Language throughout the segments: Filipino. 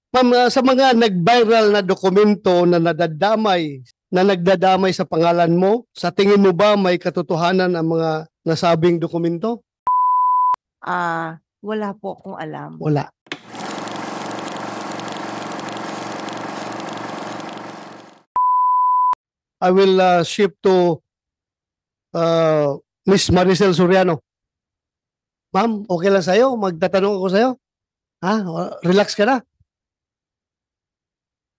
Ma'am, sa mga nag-viral na dokumento na nagdadamay sa pangalan mo, sa tingin mo ba may katotohanan ang mga nasabing dokumento? Wala po akong alam. Wala. I will shift to Miss Maricel Soriano. Ma'am, okay lang sa'yo? Magtatanong ako sa'yo? Ha? Relax ka na?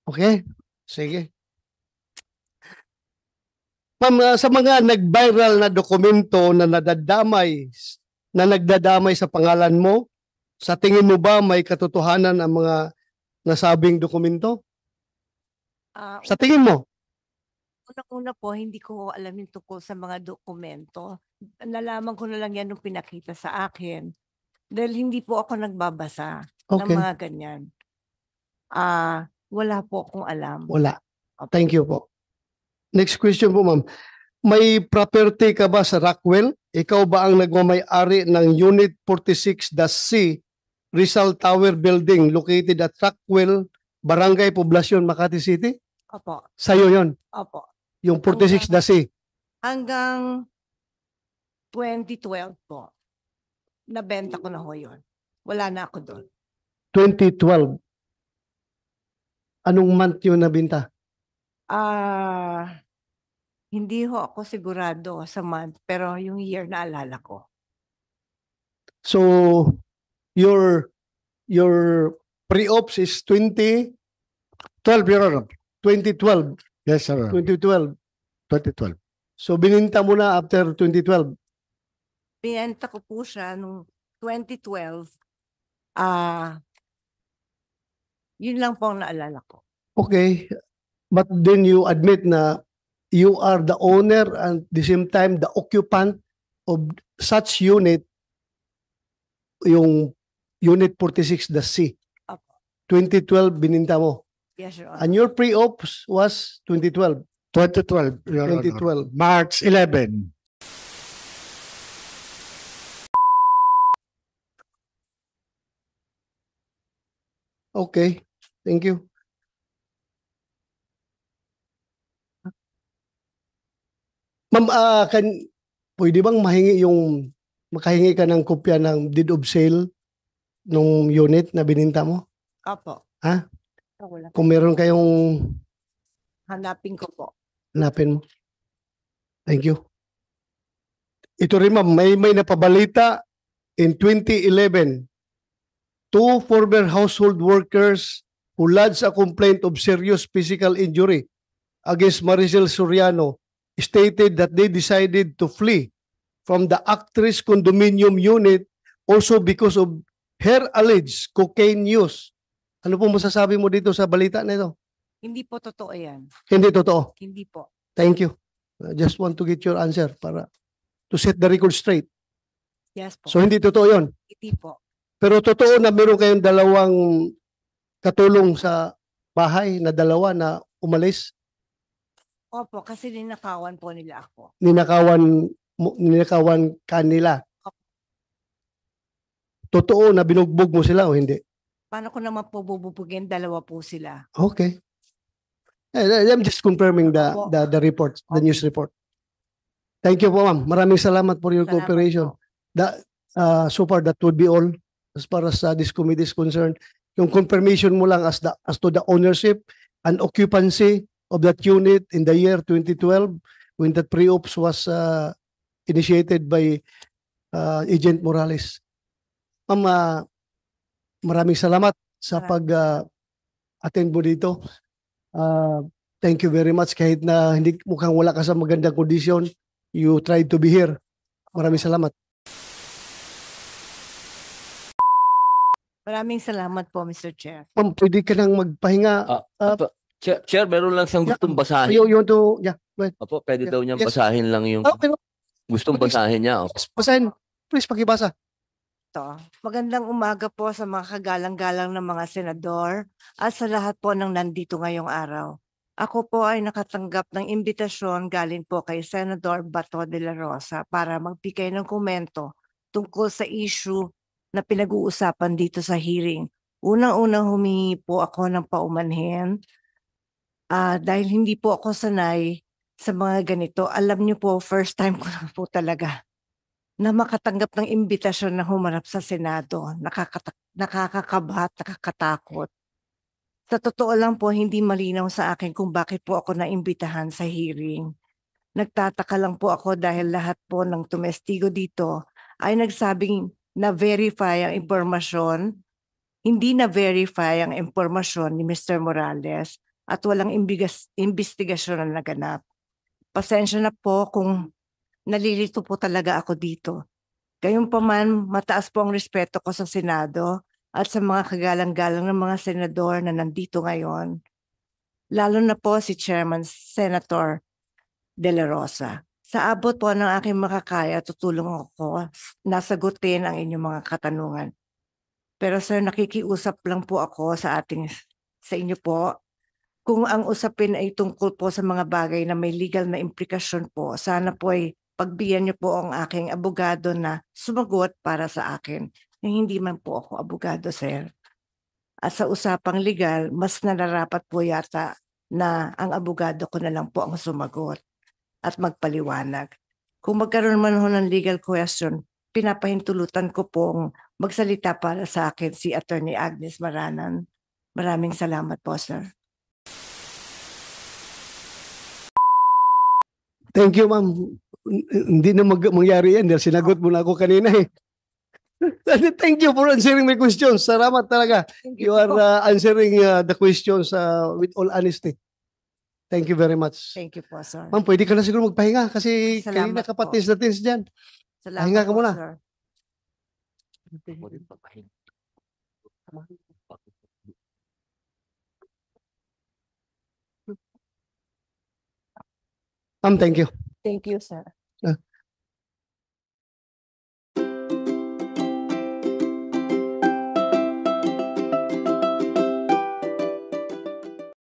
Okay? Sige. Ma'am, sa mga nag-viral na dokumento na nagdadamay sa pangalan mo, sa tingin mo ba may katotohanan ang mga nasabing dokumento? Ah, Sa tingin mo? Unang-una po, hindi ko alam yung tungkol sa mga dokumento. Nalaman ko na lang yan nung pinakita sa akin. Dahil hindi po ako nagbabasa ng Okay. mga ganyan. Wala po akong alam. Wala. Opo. Thank you po. Next question po, ma'am. May property ka ba sa Rockwell? Ikaw ba ang nagmamay-ari ng Unit 46-C Rizal Tower Building located at Rockwell, Barangay Poblacion, Makati City? Opo. Sa'yo yon, Opo. yung 46-C. Hanggang 2012 po, nabenta ko na ho yun. Wala na ako doon. 2012. Anong month yun nabinta? Hindi ho ako sigurado sa month, pero yung year naalala ko. So, your pre-ops is 2012, Your Honor. 2012. Yes, sir. 2012. 2012. So, bininta mo na after 2012. Binenta ko po siya nung 2012. Yun lang po ang naalala ko. Okay. But then you admit na you are the owner and at the same time the occupant of such unit, yung Unit 46, the C. Opo. 2012 bininta mo. Yes, Your Honor. And your pre-ops was 2012. 2012, Your Honor. 2012. March 11. Okay. Thank you. Ma'am, pwede bang makahingi ka ng kopya ng deed of sale nung unit na bininta mo? Opo. Ha? Wala. Kung meron kayong Hanapin ko po. hanapin mo. Thank you. Ito rin ma'am, may napabalita in 2011. Two former household workers who lodged a complaint of serious physical injury against Maricel Soriano stated that they decided to flee from the actress condominium unit also because of her alleged cocaine use. Ano po masasabi mo dito sa balita na ito? Hindi po totoo yan. Hindi totoo. Hindi po. Thank you. I just want to get your answer para to set the record straight. Yes po. So hindi totoo yon. Hindi po. Pero totoo na meron kayong dalawang katulong sa bahay na dalawa na umalis, Opo, kasi ninakawan po nila ako. ninakawan kanila. Totoo na binugbog mo sila o hindi? Paano ko naman po bububugin? Dalawa po sila. Okay. I'm just confirming the report, the Okay. news report. Thank you po, ma'am. Maraming salamat for your Salamat cooperation. po. So far, that would be all as far as this committee is concerned. Yung confirmation mo lang as to the ownership and occupancy of that unit in the year 2012 when that pre-ops was initiated by Agent Morales. Ma'am, maraming salamat sa pag-attend mo dito. Thank you very much. Kahit na hindi mukhang wala ka sa magandang kondisyon, you tried to be here. Maraming salamat. Maraming salamat po, Mr. Chair. Ma'am, pwede ka nang magpahinga. Chair, meron lang siyang gustong basahin. You want to, yeah, go ahead. Opo, pwede Yeah. daw niyang Yes. basahin lang yung Pero, gustong please. basahin niya. Opo. basahin. Please, pakibasa. Magandang umaga po sa mga kagalang-galang ng mga senador at sa lahat po ng nandito ngayong araw. Ako po ay nakatanggap ng imbitasyon galing po kay Senador Bato de la Rosa para magbigay ng komento tungkol sa issue na pinag-uusapan dito sa hearing Unang-unang humingi po ako ng paumanhin dahil hindi po ako sanay sa mga ganito. Alam niyo po, first time ko na po talaga na makatanggap ng imbitasyon na humarap sa Senado. Nakakakabahat, nakakatakot. Sa totoo lang po, hindi malinaw sa akin kung bakit po ako naimbitahan sa hearing. Nagtataka lang po ako dahil lahat po ng tumestigo dito ay nagsabing na-verify ang impormasyon, hindi na-verify ang impormasyon ni Mr. Morales at walang investigasyon na naganap. Pasensya na po kung nalilito po talaga ako dito. Gayunpaman, mataas po ang respeto ko sa Senado at sa mga kagalang-galang ng mga senador na nandito ngayon. Lalo na po si Chairman Senator De La Rosa. Sa abot po ng aking makakaya, tutulong ako na sagutin ang inyong mga katanungan. Pero sir, nakikiusap lang po ako sa inyo po. Kung ang usapin ay tungkol po sa mga bagay na may legal na implikasyon po, sana po ay pagbigyan niyo po ang aking abogado na sumagot para sa akin. Hindi man po ako abogado, sir. At sa usapang legal, mas nararapat po yata na ang abogado ko na lang po ang sumagot at magpaliwanag. Kung magkaroon man ho ng legal question, pinapahintulutan ko pong magsalita para sa akin si Attorney Agnes Maranan. Maraming salamat po, sir. Thank you, ma'am. Hindi na mangyari yan dahil sinagot mo na ako kanina eh. Thank you for answering my questions. Salamat talaga. You are answering the questions with all honesty. Thank you very much. Thank you po, sir. Ma'am, pwede ka na siguro magpahinga kasi Salamat kanina ka po. patis na tins dyan. Salamat pahinga ka po, muna. sir. Ma'am, thank you. Thank you, sir.